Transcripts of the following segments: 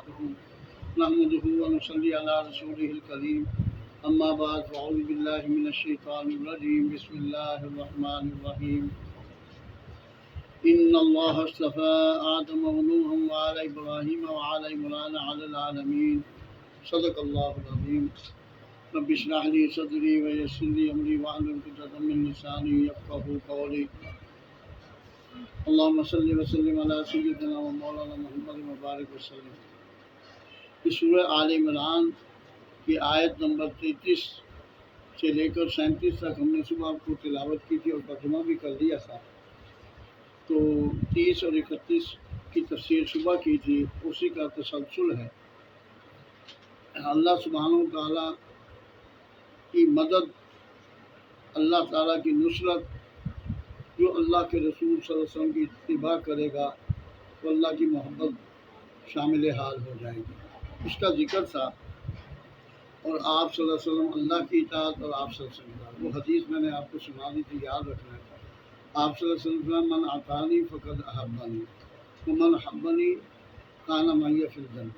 وبركاته نحمده ونصلي على رسوله الكريم أما بعد فأعوذ بالله من الشيطان الرجيم بسم الله الرحمن الرحيم إن الله اصطفى آدم ونوحا وآل إبراهيم وآل عمران على العالمين صدق الله العظيم رب اشرح لي صدري ويسر لي أمري واحلل عقدة من لساني يفقهوا قولي اللهم صل وسلم على سيدنا ومولانا محمد وبارک وسلم۔ اس سورہ آل عمران کی آیت نمبر 33 سے لے کر 37 تک ہم نے صبح آپ کو تلاوت کی تھی اور ترجمہ بھی کر دیا تھا، تو 30 اور 31 کی تفسیر صبح کی تھی، اسی کا تسلسل ہے۔ اللہ سبحانہ و تعالیٰ کی مدد، اللہ تعالیٰ کی نصرت، جو اللہ کے رسول صلی اللہ علیہ وسلم کی اتباع کرے گا تو اللہ کی محبت شامل حال ہو جائے گی، اس کا ذکر تھا۔ اور آپ صلی اللہ علیہ وسلم اللہ کی اطاعت اور آپ صلی اللہ علیہ وسلم، وہ حدیث میں نے آپ کو سنا دی تھی، یاد رکھنا ہے۔ آپ صلی اللہ علیہ وسلم من اطاعنی فقد احبنی ومن احبنی کان معی فی الجنہ،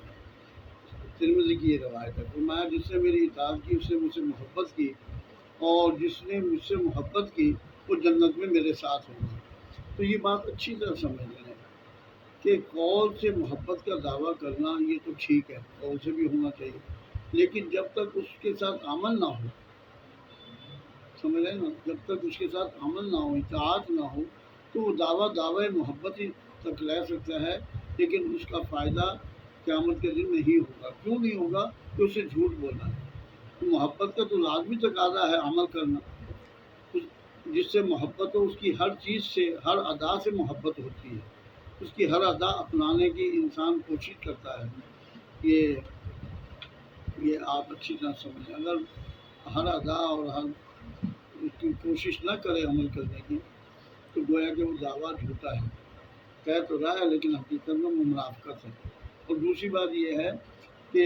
ترمذی کی یہ روایت ہے۔ فرمایا جس نے میری اطاعت کی اس نے مجھ سے محبت کی، اور جس نے مجھ سے محبت کی وہ جنت میں میرے ساتھ ہوگا۔ تو یہ بات اچھی طرح سمجھ لیں کہ قول سے محبت کا دعویٰ کرنا یہ تو ٹھیک ہے، قول سے بھی ہونا چاہیے، لیکن جب تک اس کے ساتھ عمل نہ ہو، سمجھ رہے نا، جب تک اس کے ساتھ عمل نہ ہو، اطاعت نہ ہو، تو وہ دعویٰ محبت ہی تک رہ سکتا ہے، لیکن اس کا فائدہ قیامت کے دن نہیں ہوگا۔ کیوں نہیں ہوگا؟ کہ اسے جھوٹ بولنا ہے۔ تو محبت کا تو لازمی تقاضا ہے عمل کرنا، جس سے محبت ہو، اس کی ہر چیز سے، ہر ادا سے محبت ہوتی ہے، اس کی ہر ادا اپنانے کی انسان کوشش کرتا ہے۔ یہ آپ اچھی طرح سمجھیں۔ اگر ہر ادا اور ہر اس کی کوشش نہ کرے عمل کرنے کی، تو گویا کہ وہ دعویٰ جھوٹا ہے، کہہ تو رہا ہے لیکن حقیقت میں وہ منافقت ہے۔ اور دوسری بات یہ ہے کہ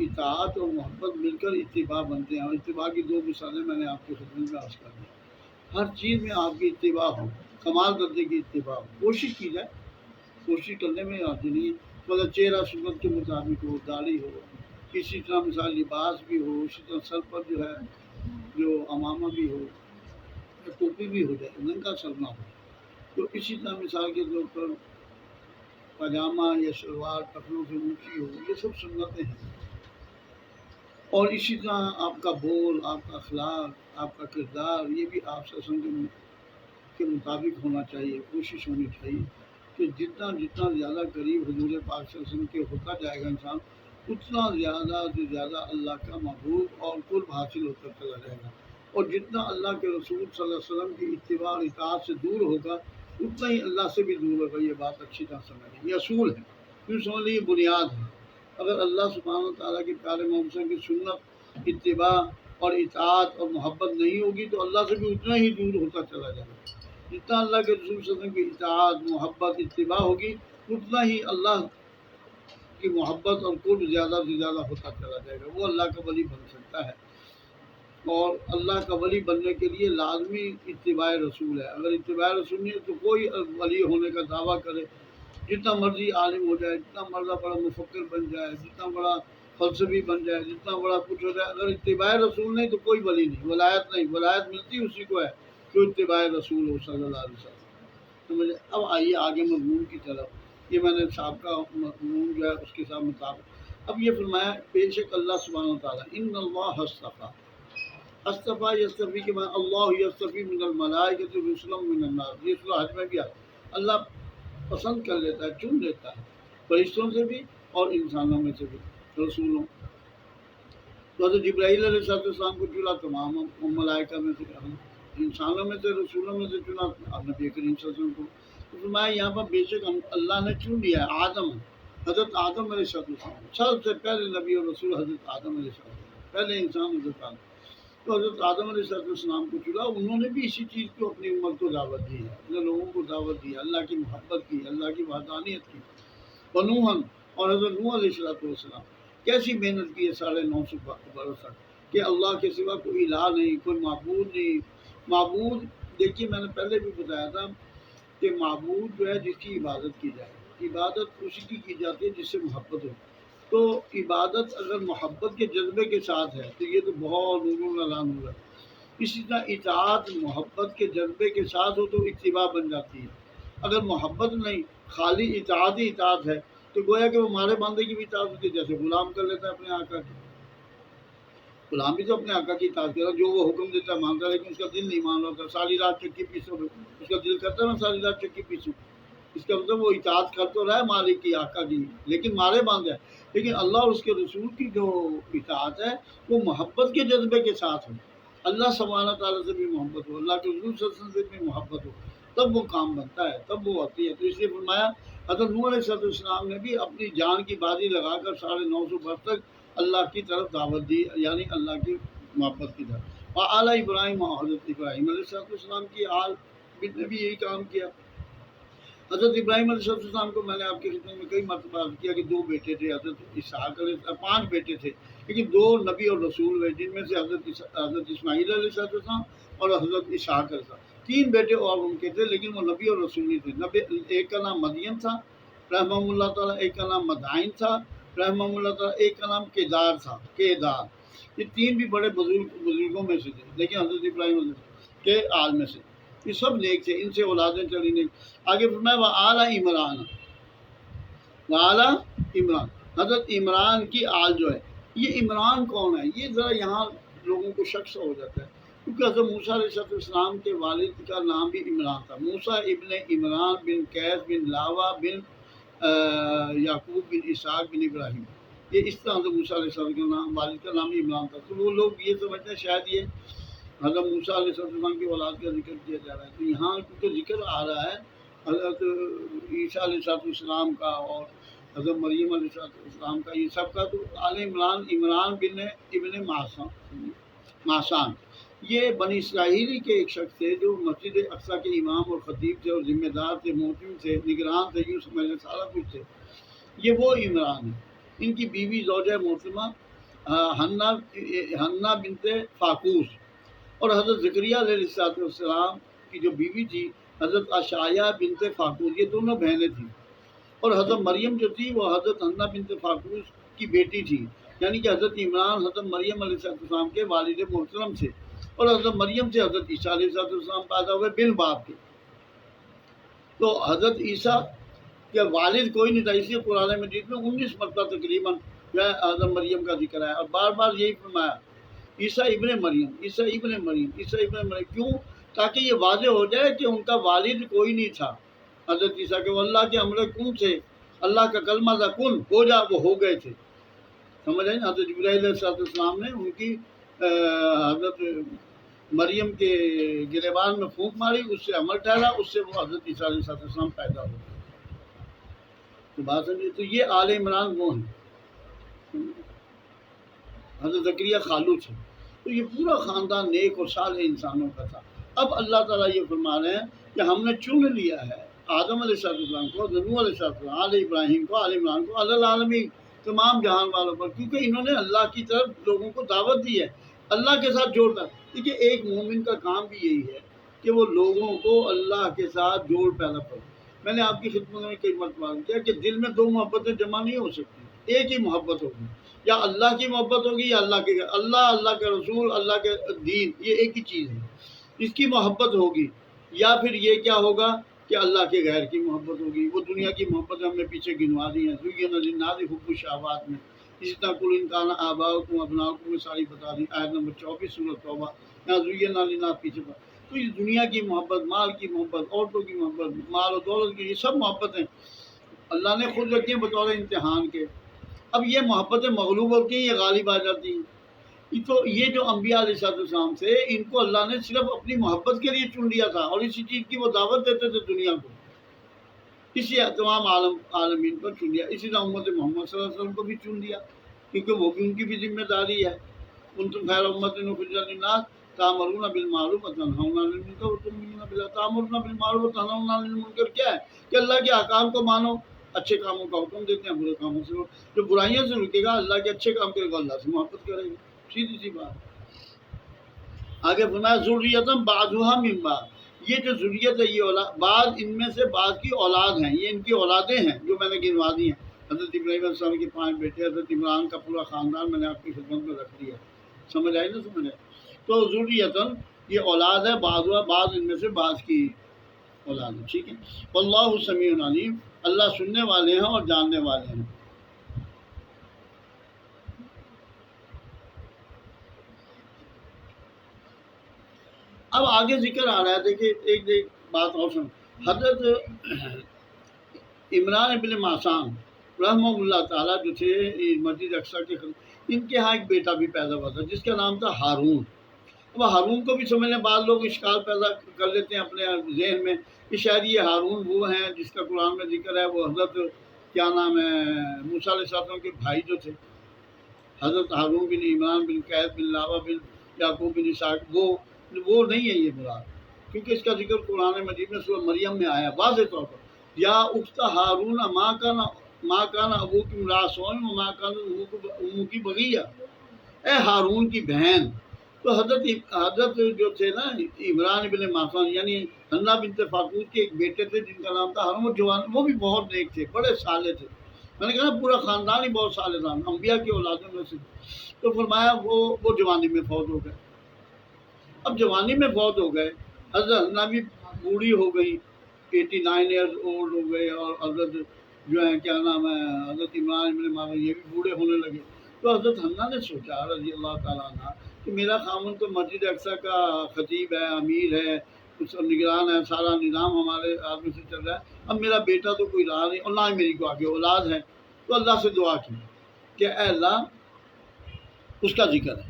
اطاعت اور محبت مل کر اتباع بنتے ہیں، اور اتباع کی دو مثالیں میں نے آپ کے خدمت میں عرض کر دی۔ ہر چیز میں آپ کی اتباع ہو، کمال درجے کی اتباع ہو، کوشش کی جائے، کوشش کرنے میں حاضر نہیں، مطلب چہرہ سنت کے مطابق ہو، داڑھی ہو، اسی طرح مثال لباس بھی ہو، اسی طرح سر پر جو امامہ بھی ہو، ٹوپی بھی ہو جائے، ننگا سر نہ ہو۔ تو اسی طرح مثال کے طور پر پاجامہ یا شلوار ٹخنوں سے اونچی ہو، یہ سب سنتیں ہیں۔ اور اسی طرح آپ کا بول، آپ کا اخلاق، آپ کا کردار، یہ بھی آپ صلی اللہ علیہ وسلم کے مطابق ہونا چاہیے، کوشش ہونی چاہیے کہ جتنا زیادہ قریب حضور پاک صلی اللہ علیہ وسلم کے ہوتا جائے گا انسان، اتنا زیادہ سے زیادہ اللہ کا محبوب اور قرب حاصل ہوتا چلا جائے گا۔ اور جتنا اللہ کے رسول صلی اللہ علیہ وسلم کی اتباع اور اطاعت سے دور ہوگا، اتنا ہی اللہ سے بھی دور ہوگا۔ یہ بات اچھی طرح سمجھیں، یہ اصول ہے، پھر سمجھ لیجیے بنیاد ہے۔ اگر اللہ سبحانہ و تعالیٰ کے پیارے محمد صلی اللہ علیہ وسلم کی سنت، اتباع اور اطاعت اور محبت نہیں ہوگی تو اللہ سے بھی اتنا ہی دور ہوتا چلا جائے گا۔ جتنا اللہ کے رسول صلی اللہ علیہ وسلم کی اطاعت، محبت، اتباع ہوگی، اتنا ہی اللہ کی محبت اور قرب زیادہ سے زیادہ ہوتا چلا جائے گا، وہ اللہ کا ولی بن سکتا ہے۔ اور اللہ کا ولی بننے کے لیے لازمی اتباع رسول ہے۔ اگر اتباع رسول نہیں ہے تو کوئی ولی ہونے کا دعویٰ کرے، جتنا مرضی عالم ہو جائے، جتنا مرضی بڑا مفکر بن جائے، جتنا بڑا فلسفی بن جائے، جتنا بڑا کچھ ہو جائے، اگر اتباع رسول نہیں تو کوئی ولی نہیں، ولایت نہیں۔ ولایت ملتی اسی کو ہے جو اتباع رسول ہو صلی اللہ علیہ وسلم۔ سمجھے؟ اب آئیے آگے مضمون کی طرف۔ یہ میں نے سابقہ مضمون جو ہے اس کے ساتھ مطابق اب یہ فرمایا، بے شک اللہ سبحانہ تعالیٰ، ان اللہ اصطفیٰ، اصطفیٰ یصطفی کے معنی اللہ یصطفی من الملائکۃ رسلا من الناس، یہ سورہ حج میں بھی آتا ہے۔ اللہ پسند کر لیتا ہے، چن لیتا ہے فرشتوں سے بھی اور انسانوں میں سے بھی رسولوں۔ تو حضرت جبرائیل علیہ السلام کو چنا، تمام ملائکہ میں سے، انسانوں میں سے، رسولوں میں سے چنا نبی کریم صلی اللہ علیہ وسلم کو۔ تو فرمایا یہاں پر بے شک اللہ نے چن لیا ہے آدم، حضرت آدم علیہ السلام، سب سے پہلے نبی اور رسول حضرت آدم علیہ السلام، پہلے انسان حضرت آدم۔ تو حضرت آدم علیہ السلام کو چنا، انہوں نے بھی اسی چیز کو اپنی امت کو دعوت دی ہے، اپنے لوگوں کو دعوت دی، اللہ کی محبت کی، اللہ کی وحدانیت کی۔ ونوحً، اور حضرت نوح علیہ السلام کیسی محنت کی ہے 950 برس تک کہ اللہ کے سوا کوئی الہ نہیں، کوئی معبود نہیں۔ معبود دیکھیے، میں نے پہلے بھی بتایا تھا کہ معبود جو ہے جس کی عبادت کی جائے، عبادت اسی کی جاتی ہے جس سے محبت ہو۔ تو عبادت اگر محبت کے جذبے کے ساتھ ہے تو یہ تو بہت نور اللہ نور ہے. اسی طرح اطاعت محبت کے جذبے کے ساتھ ہو تو اتباع بن جاتی ہے. اگر محبت نہیں، خالی اطاعت ہی اطاعت ہے، تو گویا کہ وہ ہمارے بندے کی بھی اطاعت ہوتی ہے، جیسے غلام کر لیتا ہے اپنے آقا کی. غلام بھی تو اپنے آقا کی اطاعت کرتا، جو وہ حکم دیتا ہے مانتا ہے، لیکن اس کا دل نہیں مان رہا. ساری رات چکی پیسو، اس کا دل کرتا ہے نا ساری رات چکی پیسو. اس کا مطلب وہ اطاعت کر تو رہا ہے مالک کی، آقا کی، لیکن مارے باندھ ہے. لیکن اللہ اور اس کے رسول کی جو اطاعت ہے وہ محبت کے جذبے کے ساتھ ہو، اللہ سبحانہ تعالیٰ سے بھی محبت ہو، اللہ کے رسول صلی اللہ علیہ وسلم سے بھی محبت ہو، تب وہ کام بنتا ہے، تب وہ ہوتی ہے. تو اس لیے فرمایا حضرت نوح علیہ السلام نے بھی اپنی جان کی بازی لگا کر 950 برس تک اللہ کی طرف دعوت دی، یعنی اللہ کی محبت کی طرف. اور اعلیٰ ابراہیم اور حضرت ابراہیم علیہ السلام کی آل نے بھی یہی کام کیا. حضرت ابراہیم علیہ السلام کو میں نے آپ کی خدمت میں کئی مرتبہ عرض کیا کہ 2 بیٹے تھے. حضرت اسحاق علیہ 5 بیٹے تھے، لیکن 2 نبی اور رسول ہوئے، جن میں سے حضرت اسماعیل علیہ السلام اور حضرت اسحاق علیہ السلام. 3 بیٹے اور ان کے تھے، لیکن وہ نبی اور رسول نہیں تھے. ایک کا نام مدین تھا رحمہ اللہ تعالیٰ، ایک کا نام مدائن تھا رحمہ اللہ تعالیٰ، ایک کا نام کیدار تھا. کیدار، یہ 3 بھی بڑے بزرگوں میں سے تھے، لیکن حضرت ابراہیم علیہ السلام کے آل میں سے. یہ سب نیک تھے، ان سے اولادیں چلی نہیں. آگے فرمایا وَآلَ عمران، وَآلَ عمران، حضرت عمران کی آل جو ہے. یہ عمران کون ہے؟ یہ ذرا یہاں لوگوں کو شک ہو جاتا ہے، کیونکہ حضرت موسیٰ علیہ السلام کے والد کا نام بھی عمران تھا. موسیٰ ابن عمران بن قیس بن لاوا بن یعقوب بن اسحاق بن ابراہیم. یہ اس طرح حضرت موسیٰ علیہ السلام کا نام، والد کا نام بھی عمران تھا. تو وہ لوگ یہ سمجھتے ہیں شاید یہ حضرت موسیٰ علیہ السلام کی اولاد کا ذکر کیا جا رہا ہے. تو یہاں کیونکہ ذکر آ رہا ہے حضرت عیسیٰ علیہ السلام کا اور حضرت مریم علیہ السلام کا، یہ سب کا، تو آل عمران عمران بن ابن ماسان یہ بنی اسرائیلی کے ایک شخص تھے جو مسجد اقصیٰ کے امام اور خطیب تھے اور ذمہ دار تھے، محتم تھے، نگران تھے، یوں سمجھ لیں سارا کچھ تھے. یہ وہ عمران ہیں. ان کی بیوی زوجہ محترمہ حنہ بنت فاقوس اور حضرت زکریا علیہ السلام کی جو بیوی تھی حضرت عشایہ بنت فاقوس، یہ دونوں بہنیں تھیں. اور حضرت مریم جو تھی وہ حضرت حنہ بنت فاقوس کی بیٹی تھی، یعنی کہ حضرت عمران حضرت مریم علیہ السلام کے والد محترم سے، اور حضرت مریم سے حضرت عیسیٰ علیہ السلام پیدا ہوئے بن باپ کے. تو حضرت عیسیٰ کے والد کوئی نہیں تھا، اس لیے قرآن مجید میں 19 مرتبہ تقریباً حضرت مریم کا ذکر ہے، اور بار بار یہی فرمایا عیسیٰ ابن مریم، عیسیٰ ابن مریم، عیسیٰ ابن مریم. کیوں؟ تاکہ یہ واضح ہو جائے کہ ان کا والد کوئی نہیں تھا حضرت عیسیٰ کے. وہ اللہ کے امر کن تھے، اللہ کا کلمہ تھا کن ہو جا، وہ ہو گئے تھے. سمجھ رہے ہیں؟ حضرت جبرائیل علیہ السلام نے ان کی حضرت مریم کے گریبان میں پھونک ماری، اس سے عمل ٹھہرا، اس سے وہ حضرت عیسیٰ علیہ السلام پیدا ہوئے. تو بات سمجھے؟ تو یہ آل عمران وہ ہیں. حضرت زکریا خالو تھے. تو یہ پورا خاندان نیک اور صالح انسانوں کا تھا. اب اللہ تعالیٰ یہ فرما رہے ہیں کہ ہم نے چن لیا ہے آدم علیہ السلام کو، نوح علیہ السلام، آل ابراہیم کو، آل عمران کو، علی العالمین، تمام جہان والوں پر، کیونکہ انہوں نے اللہ کی طرف لوگوں کو دعوت دی ہے، اللہ کے ساتھ جوڑتا. دیکھیے ایک مومن کا کام بھی یہی ہے کہ وہ لوگوں کو اللہ کے ساتھ جوڑ پیدا کرے. میں نے آپ کی خدمت میں کئی مرتبہ کیا کہ دل میں 2 محبتیں جمع نہیں ہو سکتی، ایک ہی محبت ہوگی، یا اللہ کی محبت ہوگی یا اللہ کے رسول، اللہ کے دین، یہ ایک ہی چیز ہے. اس کی محبت ہوگی، یا پھر یہ کیا ہوگا کہ اللہ کے غیر کی محبت ہوگی. وہ دنیا کی محبت ہم نے پیچھے گنوا دی ہیں، زُیّنَ لِلنَّاسِ حُبُّ الشَّهَوَاتِ میں. اسی طرح قُلْ إِن كَانَ آبَاؤُكُمْ وَأَبْنَاؤُكُمْ میں ساری بتا دی، آیت نمبر 24 سورۃ توبہ. یہاں زُیّنَ لِلنَّاسِ پیچھے پر. تو یہ دنیا کی محبت، مال کی محبت، عورتوں کی محبت، مال و دولت کی، یہ سب محبتیں اللہ نے خود رکھی ہیں بطور امتحان کے. اب یہ محبتیں مغلوب ہوتی ہیں، یہ غالب آ جاتی ہیں. تو یہ جو انبیاء علیہ السلام تھے، ان کو اللہ نے صرف اپنی محبت کے لیے چن لیا تھا، اور اسی چیز کی وہ دعوت دیتے تھے دنیا کو، اسی تمام عالمین پر چن لیا. اسی طرح امت محمد صلی اللہ علیہ وسلم کو بھی چن لیا، کیونکہ وہ بھی ان کی بھی ذمہ داری ہے. کنتم خیر امۃ اخرجت للناس تأمرون بالمعروف وتنہون عن المنکر وتؤمنون باللہ. تأمرون بالمعروف وتنہون عن المنکر کیا ہے؟ کہ اللہ کے احکام کو مانو، اچھے کاموں کا حکم دیتے ہیں، برے کاموں سے جو برائیوں سے رکے گا، اللہ کے اچھے کام کرے گا، اللہ سے محبت کرے گا. سیدھی سی بات. آگے فرمایا ذریۃ بعضھا من بعض. یہ جو ذریت ہے، یہ اولاد، بعض ان میں سے بعض کی اولاد ہیں، یہ ان کی اولادیں ہیں جو میں نے گنوا دی ہیں. حضرت ابراہیم علیہ السلام کے 5 بیٹے، حضرت عمران کا پورا خاندان میں نے آپ کی خدمت میں رکھ دیا. سمجھ آئی نا؟ سمجھ آئی؟ تو ذریتاً یہ اولاد ہے، بعض ان میں سے بعض کی اولاد ہے. ٹھیک ہے. واللہ سمیع علیم، اللہ سننے والے ہیں اور جاننے والے ہیں. اب آگے ذکر آ رہا ہے، دیکھیے ایک بات اور سن. حضرت عمران ابن معصام رحمہ اللہ تعالیٰ جو تھے مسجد اقصیٰ کے، ان کے ہاں ایک بیٹا بھی پیدا ہوا تھا جس کا نام تھا ہارون. اب ہارون کو بھی سمجھنے بعض لوگ اشکال پیدا کر لیتے ہیں اپنے ذہن میں کہ شاید یہ ہارون وہ ہیں جس کا قرآن میں ذکر ہے، وہ حضرت کیا نام ہے موسیٰ علیہ السلام کے بھائی جو تھے، حضرت ہارون بن عمران بن قیس بن لاوا بن یعقوب بن اسحاق، وہ نہیں ہے یہ مراد، کیونکہ اس کا ذکر قرآن مجید میں سورہ مریم میں آیا واضح طور پر. یا اخت ہارون ماں کان ابوک امرأ سوء وما کانت امک بغیہ، اے ہارون کی بہن. تو حضرت جو تھے نا عمران بن معصام یعنی حنہ بنت فاقود کے ایک بیٹے تھے جن کا نام تھا ہارون. وہ جوان، وہ بھی بہت نیک تھے، بڑے صالح تھے. میں نے کہا نا پورا خاندان ہی بہت صالح تھا، انبیاء کی اولادوں میں سے. تو فرمایا وہ جوانی میں فوت ہو گئے. اب جوانی میں فوت ہو گئے، حضرت حنہ بھی بوڑھی ہو گئی، 89 ایئرز اولڈ ہو گئے، اور حضرت جو ہے کیا نام ہے حضرت عمران بن معصام یہ بھی بوڑھے ہونے لگے. تو حضرت حنہ نے سوچا رضی اللہ تعالیٰ عنہ کہ میرا خامن تو مسجد اقصیٰ کا خطیب ہے، امیر ہے، اس کا نگران ہے، سارا نظام ہمارے آدمی سے چل رہا ہے. اب میرا بیٹا تو کوئی رہا نہیں اور نہ ہی میری کو آگے اولاد ہے. تو اللہ سے دعا کی کہ اے اللہ اس کا ذکر ہے،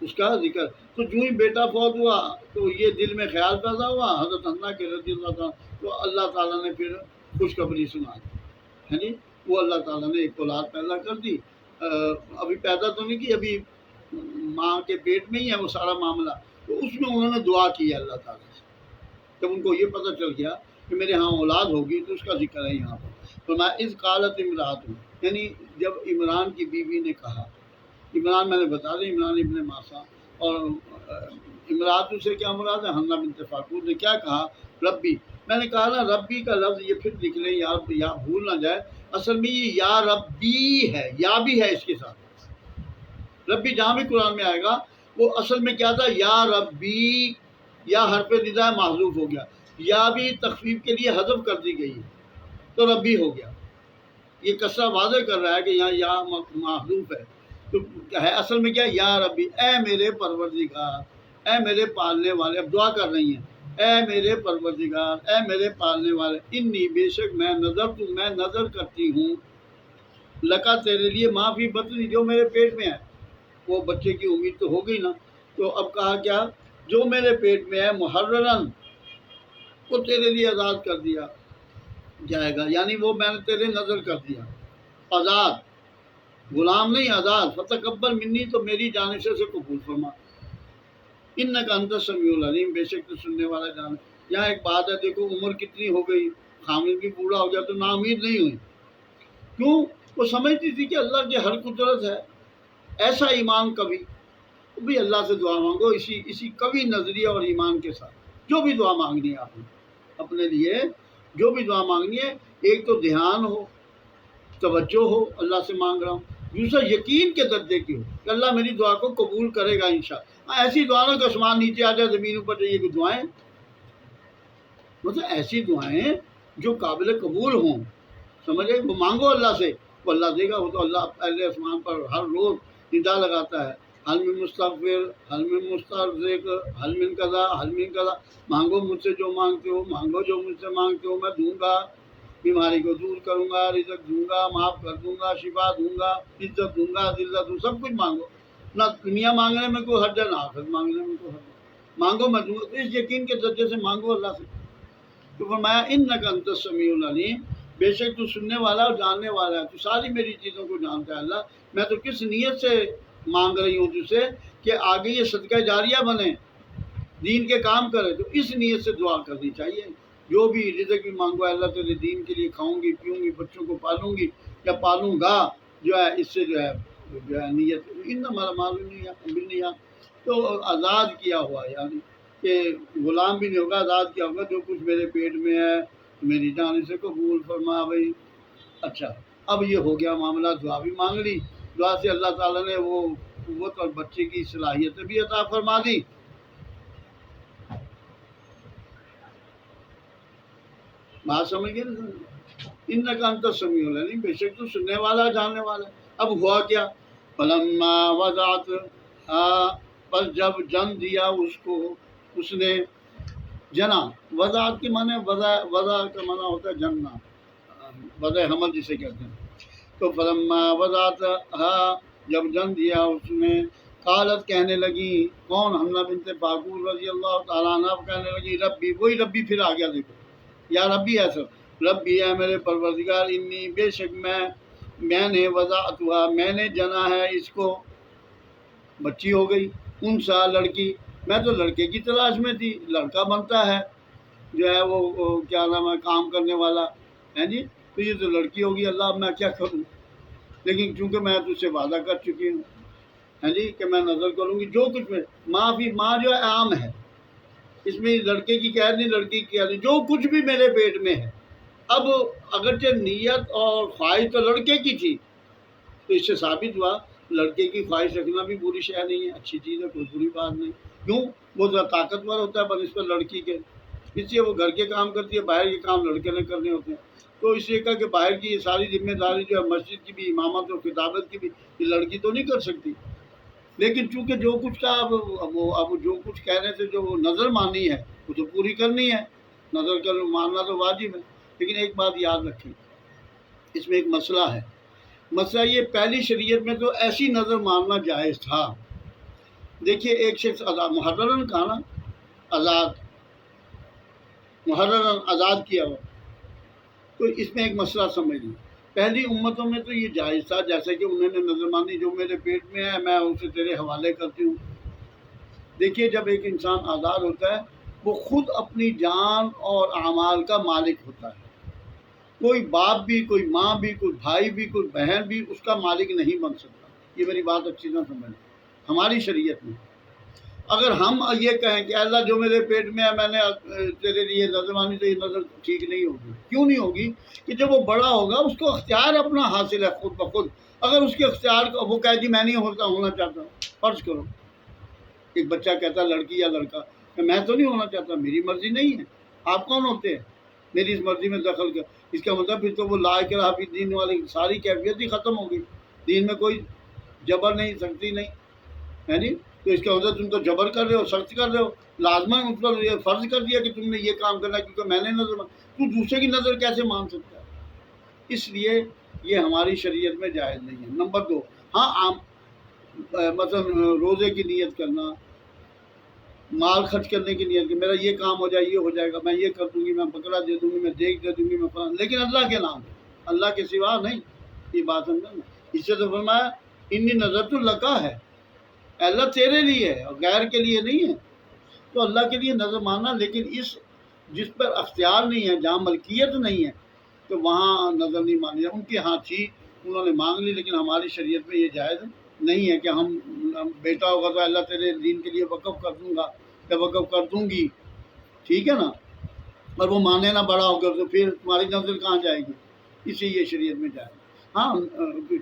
اس کا ذکر. تو جو ہی بیٹا فوت ہوا تو یہ دل میں خیال پیدا ہوا حضرت حنہ کے رضی اللہ تعالیٰ. تو اللہ تعالیٰ نے پھر خوشخبری سنا ہے جی، وہ اللہ تعالیٰ نے ایک اولاد پیدا کر دی. ابھی پیدا تو نہیں کی، ابھی ماں کے پیٹ میں ہی ہے وہ سارا معاملہ. تو اس میں انہوں نے دعا کی ہے اللہ تعالیٰ سے. جب ان کو یہ پتہ چل گیا کہ میرے ہاں اولاد ہوگی تو اس کا ذکر ہے یہاں پر. فرمایا اذ قالت امرأۃ، یعنی جب عمران کی بیوی نے کہا، عمران میں نے بتا دیا عمران ابن معصام، اور امرأۃ سے کیا مراد ہے؟ حنہ بنت فاقود نے کیا کہا؟ ربی. میں نے کہا نا ربی کا لفظ یہ پھر لکھ لیں یا بھول نہ جائے، اصل میں یہ یا ربی ہے، یا بھی ہے اس کے ساتھ. ربی جہاں بھی قرآن میں آئے گا وہ اصل میں کیا تھا؟ یا ربی، یا حرف ندا محذوف ہو گیا، یا بھی تخفیف کے لیے حذف کر دی گئی تو ربی ہو گیا. یہ کسرہ واضح کر رہا ہے کہ یہاں یا محذوف ہے. تو ہے اصل میں کیا؟ یا ربی، اے میرے پروردگار، اے میرے پالنے والے. اب دعا کر رہی ہیں اے میرے پروردگار، اے میرے پالنے والے، انی بے شک میں نظر کرتی ہوں، لکا تیرے لیے، معافی بطنی جو میرے پیٹ میں ہے. وہ بچے کی امید تو ہو گئی نا. تو اب کہا کیا؟ جو میرے پیٹ میں ہے محررن، وہ تیرے لیے آزاد کر دیا جائے گا، یعنی وہ میں نے تیرے نظر کر دیا آزاد، غلام نہیں آزاد. فتقبل منی، تو میری جانب سے اسے قبول فرما، انک انت السمیع العلیم، بے شک تو سننے والا جان. یہاں ایک بات ہے، دیکھو عمر کتنی ہو گئی، خامد بھی بوڑھا ہو گیا تو نا امید نہیں ہوئی. کیوں؟ وہ سمجھتی تھی کہ اللہ کی ہر قدرت ہے. ایسا ایمان کبھی بھی اللہ سے دعا مانگو اسی قوی نظریہ اور ایمان کے ساتھ. جو بھی دعا مانگنی ہے آپ نے اپنے لیے، جو بھی دعا مانگنی ہے، ایک تو دھیان ہو، توجہ ہو اللہ سے مانگ رہا ہوں، دوسرا یقین کے درجے کی ہو کہ اللہ میری دعا کو قبول کرے گا انشاءاللہ. ایسی دعا نہ کہ آسمان نیچے آ جائے زمین اوپر جائے. یہ دعائیں مطلب ایسی دعائیں جو قابل قبول ہوں، سمجھے؟ وہ مانگو اللہ سے، وہ اللہ دے گا. وہ تو اللہ پہلے آسمان پر ہر روز ندا لگاتا ہے، حل من مستغفر، حل من مسترزق، حل من قضا، حل من قضا. مانگو مجھ سے جو مانگتے ہو، مانگو جو مجھ سے مانگتے ہو، میں دوں گا. بیماری کو دور کروں گا، رزق دوں گا، معاف کر دوں گا، شفا دوں گا، عزت دوں گا، ذلت دوں، سب کچھ مانگو. نہ دنیا مانگنے میں کوئی حرج ہے، نہ آخرت مانگنے میں کوئی حرج ہے. مانگو میں دوں گا. تو اس یقین کے درجے سے مانگو اللہ سے. تو فرمایا انک انت السمیع العلیم، بے شک تو سننے والا اور جاننے والا ہے، تو ساری میری چیزوں کو جانتا ہے. اللہ میں تو کس نیت سے مانگ رہی ہوں تجھ سے کہ آگے یہ صدقہ جاریہ بنے، دین کے کام کرے. تو اس نیت سے دعا کرنی چاہیے. جو بھی رزق بھی مانگو، اللہ تیرے دین کے لیے کھاؤں گی، پیوں گی، بچوں کو پالوں گی یا پالوں گا، جو ہے اس سے جو ہے نیت انما الاعمال بالنیات. تو آزاد کیا ہوا، یعنی کہ غلام بھی نہیں ہوگا، آزاد کیا ہوگا. جو کچھ میرے پیٹ میں ہے میری جانب سے قبول فرما بھائی. اچھا اب یہ ہو گیا معاملہ، دعا بھی مانگ لی، دعا سے اللہ تعالیٰ نے وہ قوت اور بچے کی صلاحیتیں بھی عطا فرما دی۔ بات سمجھ گئے نا؟ انکا انت السمیع العلیم، بے شک تو سننے والا جاننے والا ہے۔ اب ہوا کیا؟ فلما وضعت، پس جب جن دیا اس کو، اس نے جنا، وضعت کے معنی وضع کا معنی ہوتا ہے جننا، وضع حمل جسے کہتے ہیں۔ تو فلما وضعت، جب جن دیا اس نے، قالت کہنے لگی، کون؟ حملہ بنت باقور رضی اللہ تعالیٰ عنہ کہنے لگی، ربی، وہی ربی پھر آ گیا، دیکھو یا ربی ہے سر، ربی ہے میرے پروردگار، انی بے شک میں نے وضعتها، میں نے جنا ہے اس کو، بچی ہو گئی، انسا لڑکی، میں تو لڑکے کی تلاش میں تھی، لڑکا بنتا ہے جو ہے وہ کیا نام ہے کام کرنے والا ہے جی، تو یہ تو لڑکی ہوگی، اللہ اب میں کیا کروں، لیکن چونکہ میں تجھ سے وعدہ کر چکی ہوں ہے جی کہ میں نظر کروں گی جو کچھ میں، ماں بھی ماں جو ہے عام ہے، اس میں لڑکے کی قید نہیں، لڑکی کی قید نہیں، جو کچھ بھی میرے پیٹ میں ہے۔ اب اگرچہ نیت اور خواہش تو لڑکے کی تھی، تو اس سے ثابت ہوا لڑکے کی خواہش رکھنا بھی بری شے نہیں ہے، اچھی چیز ہے، کوئی بری بات نہیں۔ کیوں؟ وہ ذرا طاقتور ہوتا ہے بنسبت لڑکی کے، اس لیے وہ گھر کے کام کرتی ہے، باہر کے کام لڑکے نے کرنے ہوتے ہیں، تو اس لیے کہا کہ باہر کی یہ ساری ذمہ داری جو ہے مسجد کی بھی، امامت اور خطابت کی بھی، یہ لڑکی تو نہیں کر سکتی۔ لیکن چونکہ جو کچھ کا اب جو کچھ کہنے سے جو نظر مانی ہے وہ تو پوری کرنی ہے، نظر کر ماننا تو واجب ہے۔ لیکن ایک بات یاد رکھیں، اس میں ایک مسئلہ ہے، مسئلہ یہ پہلی شریعت میں تو ایسی نظر ماننا جائز تھا۔ دیکھیے ایک شخص محررن کہا نا، آزاد، محررن آزاد کیا ہوا، تو اس میں ایک مسئلہ سمجھ لیں، پہلی امتوں میں تو یہ جائز تھا، جیسے کہ انہوں نے نظر مانی جو میرے پیٹ میں ہے میں اسے تیرے حوالے کرتی ہوں۔ دیکھیے جب ایک انسان آزاد ہوتا ہے وہ خود اپنی جان اور اعمال کا مالک ہوتا ہے، کوئی باپ بھی، کوئی ماں بھی، کوئی بھائی بھی، کوئی بہن بھی اس کا مالک نہیں بن سکتا۔ یہ میری بات اچھی طرح سمجھ لیں، ہماری شریعت میں اگر ہم یہ کہیں کہ اللہ جو میرے پیٹ میں ہے میں نے تیرے لیے نظر مانی، تو یہ نظر ٹھیک نہیں ہوگی۔ کیوں نہیں ہوگی؟ کہ جب وہ بڑا ہوگا اس کو اختیار اپنا حاصل ہے خود بخود، اگر اس کے اختیار کو وہ کہے جی میں نہیں ہونا چاہتا، فرض کرو ایک بچہ کہتا ہے لڑکی یا لڑکا کہ میں تو نہیں ہونا چاہتا، میری مرضی نہیں ہے، آپ کون ہوتے ہیں میری اس مرضی میں دخل کر؟ اس کا مطلب پھر تو وہ لا اکراہ فی الدین والی ساری کیفیت ہی ختم ہو گئی، دین میں کوئی جبر نہیں، سختی نہیں ہے جی۔ تو اس کا مطلب تم تو جبر کر رہے ہو، سخت کر رہے ہو، لازماً اس پر یہ فرض کر دیا کہ تم نے یہ کام کرنا ہے کیونکہ میں نے نظر تو دوسرے کی نظر کیسے مان سکتا ہے؟ اس لیے یہ ہماری شریعت میں جائز نہیں ہے۔ نمبر 2، ہاں مثلا روزے کی نیت کرنا، مال خرچ کرنے کی نیت کہ میرا یہ کام ہو جائے، یہ ہو جائے گا، میں یہ کر دوں گی، میں بکرا دے دوں گی، میں دیکھ دے دوں گی، میں فلاں، لیکن اللہ کے نام، اللہ کے سوا نہیں، یہ بات سمجھا نا۔ اس سے تو فرمایا انی نظرت لکا ہے، اللہ تیرے لیے ہے اور غیر کے لیے نہیں ہے، تو اللہ کے لیے نظر ماننا، لیکن اس جس پر اختیار نہیں ہے، جہاں ملکیت نہیں ہے، تو وہاں نظر نہیں مانی جائے۔ ان کے ہاں تھی، انہوں نے مانگ لی، لیکن ہماری شریعت میں یہ جائز نہیں ہے کہ ہم بیٹا ہوگا تو اللہ تیرے دین کے لیے وقف کر دوں گا یا وقف کر دوں گی، ٹھیک ہے نا، اور وہ مانے نہ بڑا ہو کر، تو پھر تمہاری نظر کہاں جائے گی؟ اسی یہ شریعت میں جائے، ہاں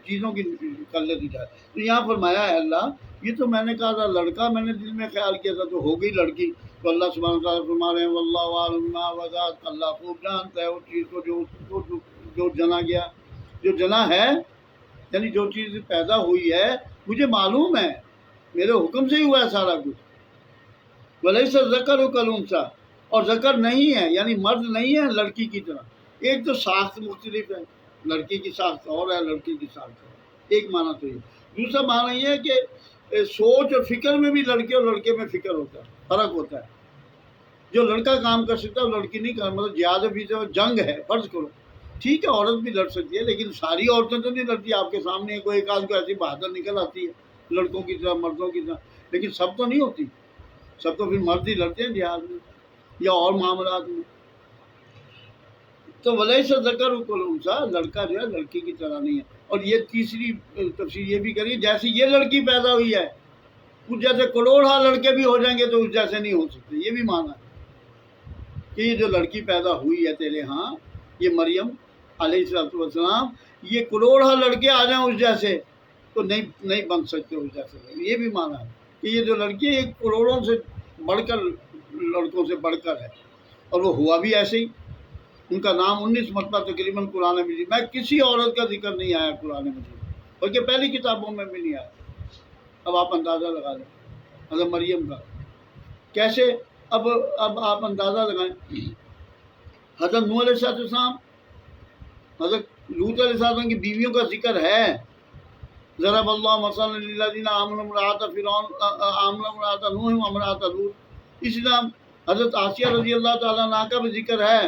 چیزوں کی کر لیتی جائے۔ تو یہاں فرمایا ہے اللہ، یہ تو میں نے کہا تھا لڑکا، میں نے دل میں خیال کیا تھا تو ہو گئی لڑکی، تو اللہ سبحانہ وتعالیٰ فرما رہے ہیں واللہ اعلم بما وضعت، اللہ خوب جانتا ہے اس چیز کو جو جنا گیا، جو جنا ہے، یعنی جو چیز پیدا ہوئی ہے مجھے معلوم ہے، میرے حکم سے ہی ہوا ہے سارا کچھ۔ ولیس الذکر کالانثیٰ، اور ذکر نہیں ہے یعنی مرد نہیں ہے لڑکی کی طرح، ایک تو ساخت مختلف ہے، لڑکی کی ساخت اور ہے، لڑکی کی ساخت اور، ایک معنی تو یہ۔ دوسرا معنی یہ ہے کہ سوچ اور فکر میں بھی لڑکے اور لڑکے میں فکر ہوتا ہے، فرق ہوتا ہے۔ جو لڑکا کام کر سکتا ہے وہ لڑکی نہیں کر، مطلب جہاد فی سبیل جنگ ہے، فرض کرو ٹھیک ہے عورت بھی لڑ سکتی ہے، لیکن ساری عورتیں تو نہیں لڑتی، آپ کے سامنے کوئی ایک آدھ کو ایسی بہادر نکل آتی ہے لڑکوں کی طرح، مردوں کی طرح، لیکن سب تو نہیں ہوتی، سب تو پھر مرد ہی لڑتے ہیں جہاد میں یا اور معاملات میں۔ تو ولیس الذکر کالانثیٰ، لڑکا جو ہے لڑکی کی طرح نہیں ہے۔ اور یہ تیسری تفسیر یہ بھی کریے، جیسے یہ لڑکی پیدا ہوئی ہے کچھ جیسے کروڑ لڑکے بھی ہو جائیں گے تو اس جیسے نہیں ہو سکتے، یہ بھی مانا ہے کہ یہ جو لڑکی پیدا ہوئی ہے تیرے ہاں، یہ مریم علیہ السلام، یہ کروڑہ لڑکے آ جائیں اس جیسے تو نہیں بن سکتے اس جیسے. یہ بھی مانا ہے کہ یہ جو لڑکی ہے ایک کروڑوں سے بڑھ کر لڑکوں سے بڑھ کر ہے، اور وہ ہوا بھی ایسے ہی. ان کا نام 19 مرتبہ تقریباً قرآن مجید میں کسی عورت کا ذکر نہیں آیا قرآن مجید، بلکہ پہلی کتابوں میں بھی نہیں آیا. اب آپ اندازہ لگا لیں حضرت مریم کا کیسے. اب آپ اندازہ لگائیں، حضرت نوح علیہ السلام، حضرت لوط علیہ السلام کی بیویوں کا ذکر ہے. ضرب اللہ مثلا للذین آمنوا امرأۃ فرعون امرأۃ نوح و امرأۃ لوط. اسی طرح حضرت آسیہ رضی اللہ تعالیٰ عنہ کا بھی ذکر ہے.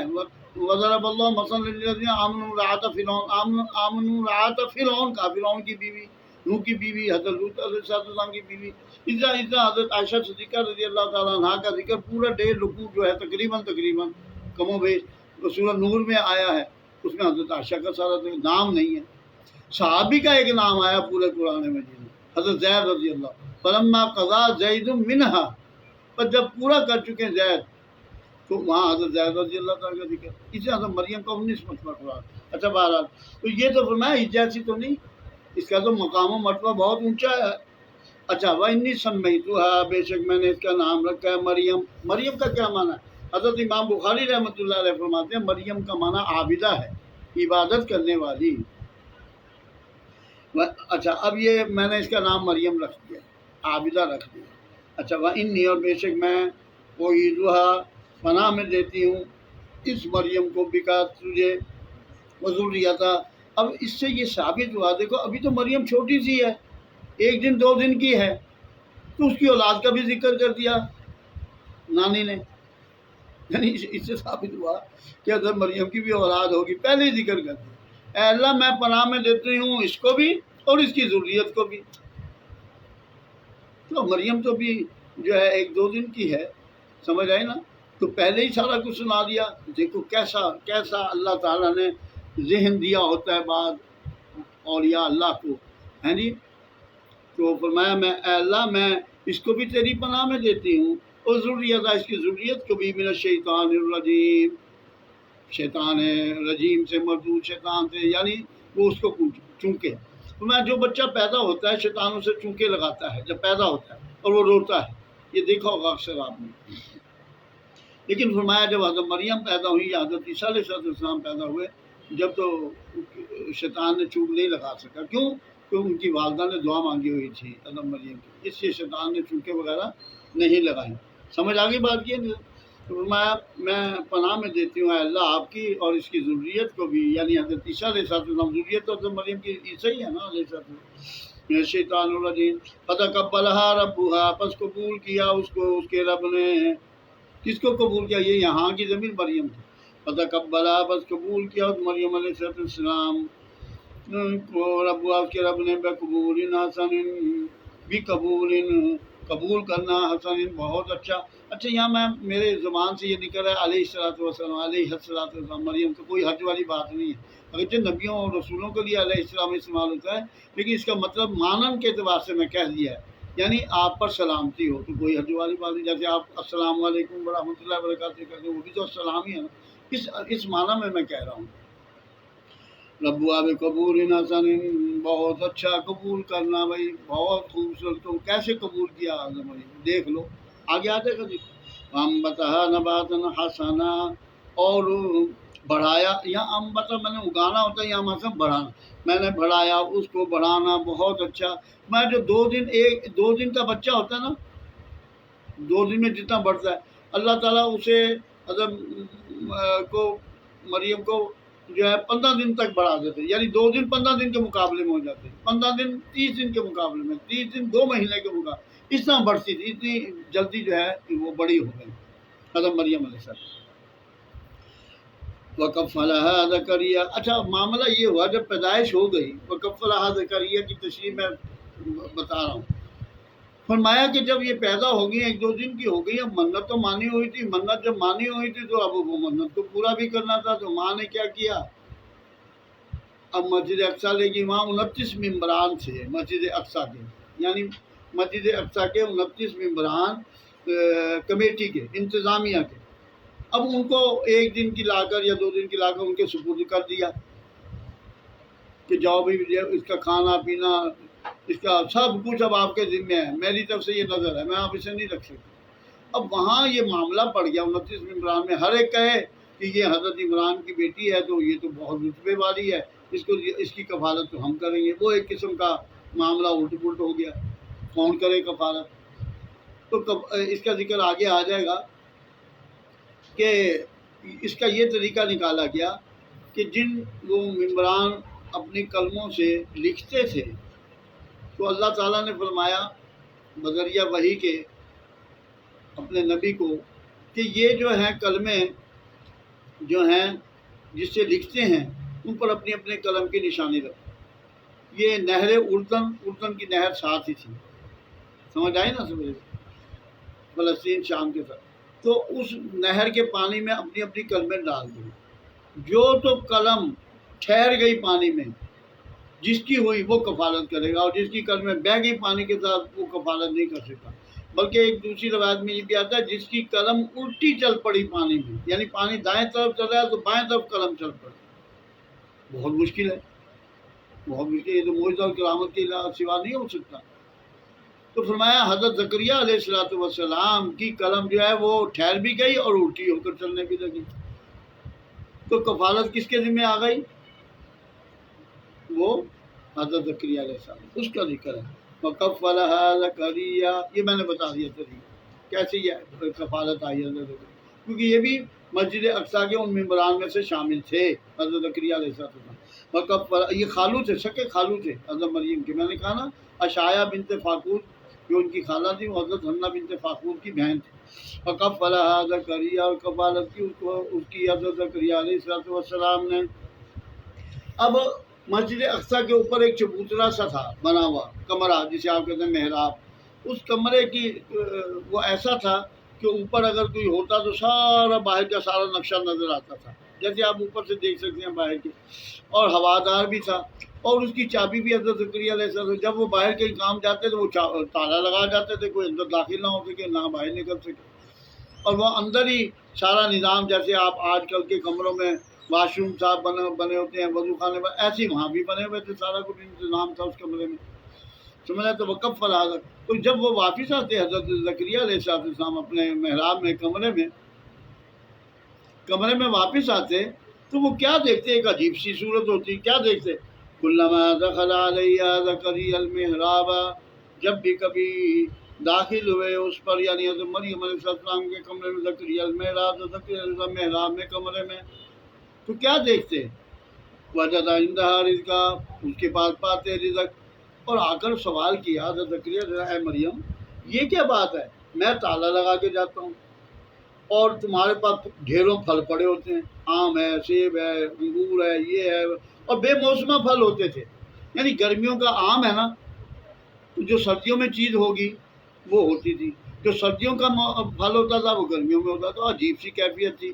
وضرب اللہ مثلا للذین آمنوا امرأۃ فرعون امرأۃ فرعون کا، فرعون کی بیوی، نوح کی بیوی، حضرت لوط علیہ السلام کی بیوی. اس طرح حضرت عائشہ صدیقہ رضی اللہ تعالیٰ عنہ کا ذکر پورا 1.5 رکوع جو ہے تقریباً کم و بیش سورہ نور میں آیا ہے. اس میں حضرت عائشہ کا سارا نام نہیں ہے. صحابی کا ایک نام آیا پورے قرآن مجید میں، حضرت زید رضی اللہ. فلما قضا زید منہا، پر جب پورا کر چکے زید تو وہاں حضرت زید رضی اللہ تعالیٰ کا ذکر. اسی حضرت مریم کا 19 مرتبہ قرآن. اچھا بہرحال تو یہ تو فرمایا اس جیسی تو نہیں، اس کا تو مقام و مرتبہ بہت اونچا ہے. اچھا وَإِنِّي سَمَّيْتُهَا، بے شک میں نے اس کا نام رکھا ہے مریم. مریم کا کیا معنی ہے؟ حضرت امام بخاری رحمۃ اللہ علیہ فرماتے ہیں مریم کا معنی عابدہ ہے، عبادت کرنے والی. اچھا اب یہ میں نے اس کا نام مریم رکھ دیا، عابدہ رکھ دیا. اچھا وَإِنِّي، اور بے شک میں أُعِيذُهَا پناہ میں دیتی ہوں اس مریم کو بکا تجھے وذریتہ. اب اس سے یہ ثابت ہوا، دیکھو ابھی تو مریم چھوٹی سی ہے، 1 دن 2 دن کی ہے، تو اس کی اولاد کا بھی ذکر کر دیا نانی نے. یعنی اس سے ثابت ہوا کہ حضرت مریم کی بھی اولاد ہوگی، پہلے ہی ذکر کر دیا. اے اللہ میں پناہ میں دیتی ہوں اس کو بھی اور اس کی ذریت کو بھی. تو مریم تو بھی جو ہے 1-2 دن کی ہے، سمجھ آئی نا، تو پہلے ہی سارا کچھ سنا دیا. دیکھو کیسا اللہ تعالیٰ نے ذہن دیا ہوتا ہے بعض اولیاء اللہ کو، ہیں جی. تو فرمایا اے اللہ میں اس کو بھی تیری پناہ میں دیتی ہوں اور ذریت، اس کی ذریت کو بھی من الشیطان الرجیم، شیطان رجیم سے، مردود شیطان سے، یعنی وہ اس کو چونکے. فرمایا جو بچہ پیدا ہوتا ہے شیطانوں سے چونکے لگاتا ہے جب پیدا ہوتا ہے اور وہ روتا ہے، یہ دیکھا ہوگا اکثر آپ نے. لیکن فرمایا جب حضرت مریم پیدا ہوئی یا حضرت عیسیٰ علیہ السلام پیدا ہوئے، جب تو شیطان نے چونک نہیں لگا سکا. کیوں؟ کیونکہ ان کی والدہ نے دعا مانگی ہوئی تھی حضرت مریم کی، اس لیے شیطان نے چونکے وغیرہ نہیں لگائیں. سمجھ آگئی بات کی؟ فرمایا میں پناہ میں دیتی ہوں اے اللہ آپ کی اور اس کی ذریت کو بھی، یعنی حضرت عیسیٰ علیہ السلام. ذریت تو حضرت مریم کی عیسیٰ ہی ہے نا علیہ السلام. شیطان الرجیم فتقبلها ربها، پس قبول کیا اس کو اس کے رب نے. کس کو قبول کیا؟ یہ یہاں کی ضمیر مریم تھی. فتقبلها، پس قبول کیا اس مریم علیہ السلام کو ربها، اس کے رب نے بقبول حسن، بھی قبول کرنا حسن بہت اچھا. اچھا یہاں میں میرے زبان سے یہ نکل رہا ہے علیہ الصلوۃ والسلام، علیہ الصلوۃ والسلام مریم، تو کوئی حج والی بات نہیں ہے. اگرچہ نبیوں اور رسولوں کے لیے علیہ السلام استعمال ہوتا ہے، لیکن اس کا مطلب مانن کے اعتبار سے میں کہہ دیا ہے، یعنی آپ پر سلامتی ہو، تو کوئی حج والی بات نہیں. جیسے آپ السلام علیکم ورحمۃ اللہ وبرکاتہ کہتے ہیں، وہ بھی تو السلام ہی ہے نا. اس معنی میں کہہ رہا ہوں. ربوا قبول حسن، بہت اچھا قبول کرنا، بھائی بہت خوبصورت. تو کیسے قبول کیا دیکھ لو آگے آتے گا. ہم بتا نباتن حسنا، اور بڑھایا. یہاں امبتا میں نے اگانا ہوتا ہے، یہاں مطلب بڑھانا. میں نے بڑھایا اس کو، بڑھانا بہت اچھا. میں جو 2 دن کا بچہ ہوتا ہے نا، 2 دن میں جتنا بڑھتا ہے اللہ تعالیٰ اسے حضرت کو مریم کو جو ہے 15 دن تک بڑھا دیتے، یعنی 2 دن 15 دن کے مقابلے میں ہو جاتے، 15 دن 30 دن کے مقابلے میں، 30 دن 2 مہینے کے مقابلے. اس طرح بڑھتی تھی، اتنی جلدی جو ہے وہ بڑی ہو گئی حضرت مریم علیہ السلام. وَكَفَّلَهَا زَكَرِيَّا. اچھا معاملہ یہ ہوا جب پیدائش ہو گئی، وَكَفَّلَهَا زَكَرِيَّا کی تشریح میں بتا رہا ہوں. فرمایا کہ جب یہ پیدا ہو گئی 1-2 دن کی ہو گئی، اب منت تو مانی ہوئی تھی. منت جب مانی ہوئی تھی تو اب وہ منت کو پورا بھی کرنا تھا. تو ماں نے کیا کیا؟ اب مسجد اقصیٰ لے گی. وہاں 29 ممبران تھے مسجد اقصیٰ کے، یعنی مسجد اقصیٰ کے 29 ممبران کمیٹی کے، انتظامیہ کے. اب ان کو 1 دن کی لا کر یا 2 دن کی لا کر ان کے سپرد کر دیا. کہ جاؤ بھی اس کا کھانا پینا اس کا سب کچھ اب آپ کے ذمے ہے، میری طرف سے یہ نظر ہے، میں آپ اسے نہیں رکھ سکتا۔ اب وہاں یہ معاملہ پڑ گیا 29 عمران میں، ہر ایک کہے کہ یہ حضرت عمران کی بیٹی ہے تو یہ تو بہت رتبے والی ہے، اس کی کفالت تو ہم کریں گے۔ وہ ایک قسم کا معاملہ الٹ پلٹ ہو گیا، کون کرے کفالت؟ تو اس کا ذکر آگے آ جائے گا کہ اس کا یہ طریقہ نکالا گیا کہ جن وہ ممبران اپنی قلموں سے لکھتے تھے تو اللہ تعالیٰ نے فرمایا بذریعہ وحی کے اپنے نبی کو کہ یہ جو ہیں کلمے جو ہیں جس سے لکھتے ہیں ان پر اپنی اپنے قلم کی نشانی رکھو۔ یہ نہر اردن کی نہر ساتھ ہی تھی، سمجھ آئی نا؟ سمجھ فلسطین شام کے ساتھ، تو اس نہر کے پانی میں اپنی اپنی قلمیں ڈال دیں، جو تو قلم ٹھہر گئی پانی میں جس کی ہوئی وہ کفالت کرے گا، اور جس کی قلمیں بہہ گئی پانی کے ساتھ وہ کفالت نہیں کر سکتا۔ بلکہ ایک دوسری روایت میں یہ بھی آتا ہے جس کی قلم الٹی چل پڑی پانی میں، یعنی پانی دائیں طرف چل رہا ہے تو بائیں طرف قلم چل پڑی۔ بہت مشکل ہے، بہت مشکل، یہ تو معجزہ اور کرامت کے سوا نہیں ہو سکتا۔ تو فرمایا حضرت زکریہ علیہ السلام کی قلم جو ہے وہ ٹھہر بھی گئی اور الٹی ہو کر چلنے بھی لگی، تو کفالت کس کے ذمہ آ گئی؟ وہ حضرت زکریہ علیہ السلام، اس کا ذکر ہے۔ وَكَفَّلَهَا زَكَرِيَّا، یہ میں نے بتا دیا طریقہ کیسے یہ کفالت آئی حضرت زکریا، کیونکہ یہ بھی مسجد اقصیٰ کے ان ممبران میں سے شامل تھے حضرت زکریا علیہ السلام۔ وَكَفَّلَ، یہ خالو تھے، شکے خالو تھے حضرت مریم کے، میں نے کہا نا اشعیا بنت فاقود جو ان کی خالہ تھی وہ حضرت حنہ بنت فاقود کی بہن تھی۔ وَكَفَّلَهَا زَكَرِيَّا، اور کفالت کی اس کی حضرت زکریا علیہ السلام نے۔ اب مسجد اقصیٰ کے اوپر ایک چبوترا سا تھا بنا ہوا کمرہ، جسے آپ کہتے ہیں محراب۔ اس کمرے کی وہ ایسا تھا کہ اوپر اگر کوئی ہوتا تو سارا باہر کا سارا نقشہ نظر آتا تھا، جیسے آپ اوپر سے دیکھ سکتے ہیں باہر کی، اور ہوادار بھی تھا، اور اس کی چابی بھی حضرت زکریا علیہ السلام، جب وہ باہر کہیں کام جاتے تو وہ تالا لگا جاتے تھے، کوئی اندر داخل نہ ہو سکے نہ باہر نکل سکے، اور وہ اندر ہی سارا نظام، جیسے آپ آج کل کے کمروں میں واش روم صاحب بنے ہوتے ہیں، وضو خانے ایسے ہی وہاں بھی بنے ہوئے تھے، سارا کچھ انتظام تھا اس کمرے میں، سمجھا؟ تو وَكَفَّلَ هَذَا، تو جب وہ واپس آتے حضرت زکریا علیہ السلام اپنے محراب میں کمرے میں واپس آتے تو وہ کیا دیکھتے؟ ایک عجیب سی صورت ہوتی، کیا دیکھتے؟ كُلَّمَا دَخَلَ عَلَيْهَا زَكَرِيَّا الْمِحْرَابَ، جب بھی کبھی داخل ہوئے اس پر، یعنی حضرت مریم علیہ السلام کے کمرے میں، زکریا المحراب، زکریا محراب میں کمرے میں، تو کیا دیکھتے؟ وجد عندها رزقا، اس کے پاس پاتے رزق، اور آ کر سوال کیا حضرت زکریا، اے مریم یہ کیا بات ہے، میں تالا لگا کے جاتا ہوں اور تمہارے پاس ڈھیروں پھل پڑے ہوتے ہیں، آم ہے، سیب ہے، انگور ہے، یہ ہے، اور بے موسمہ پھل ہوتے تھے، یعنی گرمیوں کا آم ہے نا، تو جو سردیوں میں چیز ہوگی وہ ہوتی تھی، جو سردیوں کا پھل ہوتا تھا وہ گرمیوں میں ہوتا تھا، عجیب سی کیفیت تھی،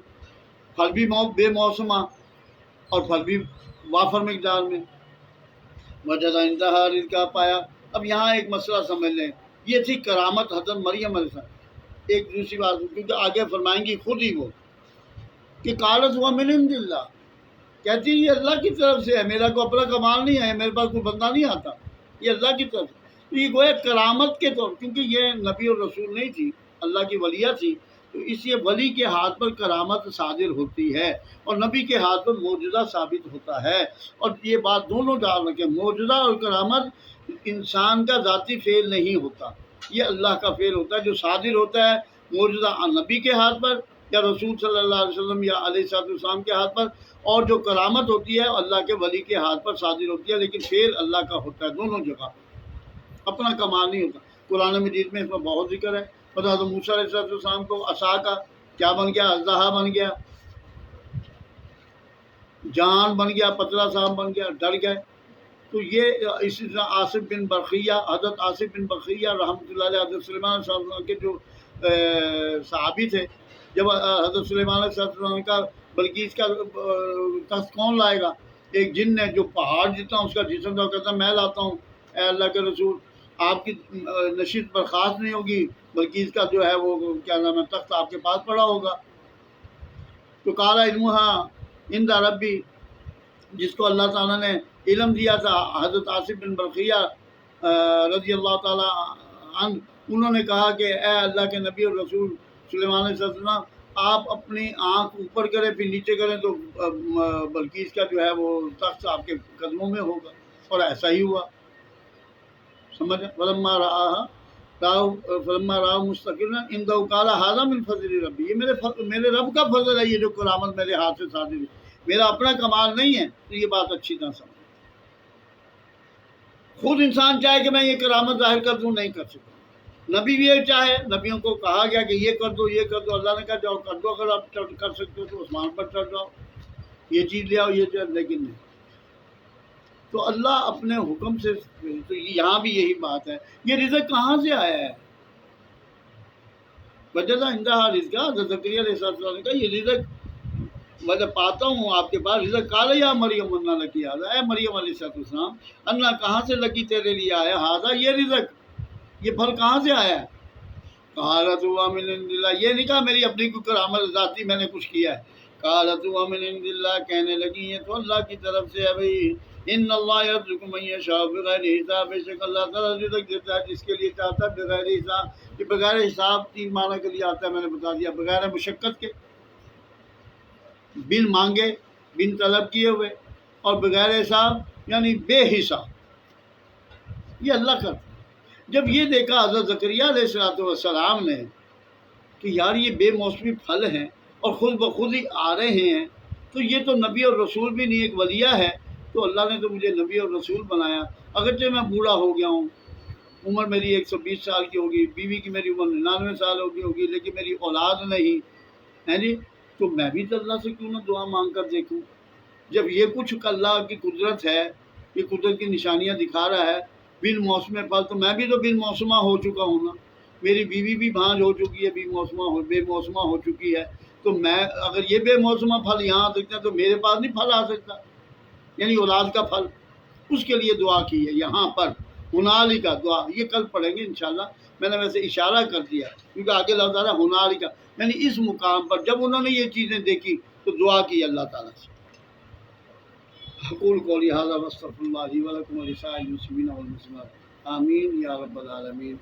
پھل بھی بے موسمہ اور پھل بھی وافر مقدار میں۔ وجد عندها رزقا، پایا۔ اب یہاں ایک مسئلہ سمجھ لیں، یہ تھی کرامت حضرت مریم علیہ السلام۔ ایک دوسری بات، کیونکہ آگے فرمائیں گی خود ہی وہ کہ قالت ہوا من عند اللہ، کہتی یہ اللہ کی طرف سے ہے، میرا کوئی اپنا کمال نہیں ہے، میرے پاس کوئی بندہ نہیں آتا، یہ اللہ کی طرف سے۔ تو یہ گویا کرامت کے طور، کیونکہ یہ نبی اور رسول نہیں تھی، اللہ کی ولیہ تھی، تو اس لیے ولی کے ہاتھ پر کرامت صادر ہوتی ہے اور نبی کے ہاتھ پر معجزہ ثابت ہوتا ہے، اور یہ بات دونوں ڈال رکھیں، معجزہ اور کرامت انسان کا ذاتی فعل نہیں ہوتا، یہ اللہ کا فعل ہوتا ہے، جو صادر ہوتا ہے معجزہ نبی کے ہاتھ پر یا رسول صلی اللہ علیہ وسلم یا علیہ السلام کے ہاتھ پر، اور جو کرامت ہوتی ہے اللہ کے ولی کے ہاتھ پر صادر ہوتی ہے، لیکن فعل اللہ کا ہوتا ہے دونوں جگہ، اپنا کمال نہیں ہوتا۔ قرآن مجید میں اس میں بہت ذکر ہے، حضرت موسیٰ علیہ السلام کو عصا کا کیا بن گیا؟ اژدہا بن گیا، جان بن گیا، پتلا صاحب بن گیا، ڈر گئے۔ تو یہ اسی طرح آصف بن برقیہ، حضرت آصف بن برقیہ رحمۃ اللہ علیہ، حضرت سلیمان علیہ السلام کے جو صحابی تھے، جب حضرت سلیمان علیہ السلام کا بلقیس کا تخت کون لائے گا؟ ایک جن نے جو پہاڑ جتنا اس کا جسم تھا، کہتا میں لاتا ہوں، اے اللہ کے رسول آپ کی نشست برخاست نہیں ہوگی، بلقیس کا جو ہے وہ کیا نام ہے تخت آپ کے پاس پڑا ہوگا۔ تو قال علمها عند ربی، جس کو اللہ تعالیٰ نے علم دیا تھا، حضرت آصف بن برقیہ رضی اللہ تعالیٰ عنہ، انہوں نے کہا کہ اے اللہ کے نبی اور رسول سلیمان علیہ السلام، آپ اپنی آنکھ اوپر کریں پھر نیچے کریں تو بلقیس کا جو ہے وہ تخت آپ کے قدموں میں ہوگا، اور ایسا ہی ہوا. سمجھ فلما راہ مستقل قال ھذا من فضل ربی، یہ میرے رب کا فضل ہے، یہ جو کرامت میرے ہاتھ سے صادر ہوئی، میرا اپنا کمال نہیں ہے. تو یہ بات اچھی طرح سمجھ. خود انسان چاہے کہ میں یہ کرامت ظاہر کر دوں، نہیں کر سکتا. نبی بھی یہ چاہے، نبیوں کو کہا گیا کہ یہ کر دو یہ کر دو، اللہ نے کہا جاؤ کر دو، اگر آپ کر سکتے ہو تو آسمان پر چڑھ جاؤ، یہ چیز لے آؤ یہ چیز، لیکن نہیں. تو اللہ اپنے حکم سے. تو یہاں بھی یہی بات ہے، یہ رزق کہاں سے آیا ہے؟ وجدہ عندہا رزقا، حضرت زکریا علیہ السلام نے کہا یہ رزق میں پاتا ہوں آپ کے پاس. رزق قال یا مریم انا لکی ھذا، اے مریم علیہ السلام، انا کہاں سے لکی تیرے لیے آیا، ھذا یہ رزق، یہ پھل کہاں سے آیا ہے؟ قالت هو من عند اللہ، یہ نہیں کہا میری اپنی کوئی کرامت ذاتی میں نے کچھ کیا ہے. قالت هو من عند اللہ، کہنے لگی یہ تو اللہ کی طرف سے ہے بھائی. ان اللہ یرزق من یشاء بغیر حساب، بے شک اللہ تعالیٰ رزق دیتا ہے جس کے لیے چاہتا ہے بغیر حساب. کہ بغیر حساب تین معنی کے لیے آتا ہے، میں نے بتا دیا، بغیر مشقت کے، بن مانگے، بن طلب کیے ہوئے، اور بغیر حساب یعنی بے حساب. یہ اللہ کرتا. جب یہ دیکھا حضرت زکریا علیہ السلام نے کہ یار یہ بے موسمی پھل ہیں اور خود بخود ہی آ رہے ہیں، تو یہ تو نبی اور رسول بھی نہیں، ایک ولیہ ہے. تو اللہ نے تو مجھے نبی اور رسول بنایا، اگرچہ میں بوڑھا ہو گیا ہوں، عمر میری 120 سال کی ہوگی، بیوی کی میری عمر 99 سال ہوگی، لیکن میری اولاد نہیں ہے جی. تو میں بھی تو اللہ سے کیوں نہ دعا مانگ کر دیکھوں؟ جب یہ کچھ اللہ کی قدرت ہے، یہ قدرت کی نشانیاں دکھا رہا ہے، بن موسم پھل، تو میں بھی تو بن موسمہ ہو چکا ہوں نا. میری بیوی بھی بھانج ہو چکی ہے، بے موسمہ ہو چکی ہے. تو میں اگر یہ بے موسمہ پھل یہاں آ سکتا ہے تو میرے پاس نہیں پھل آ سکتا، یعنی اولاد کا پھل. اس کے لیے دعا کی ہے یہاں پر، ہنالی کا دعا، یہ کل پڑھیں گے انشاءاللہ. میں نے ویسے اشارہ کر دیا کیونکہ آگے لفظ آ رہا ہے ہنالی کا، یعنی اس مقام پر جب انہوں نے یہ چیزیں دیکھی تو دعا کی اللہ تعالیٰ سے. اقول قولی ھذا واستغفر اللہ لی ولکم ولسائر المسلمین والمسلمات، آمین یا رب العالمین.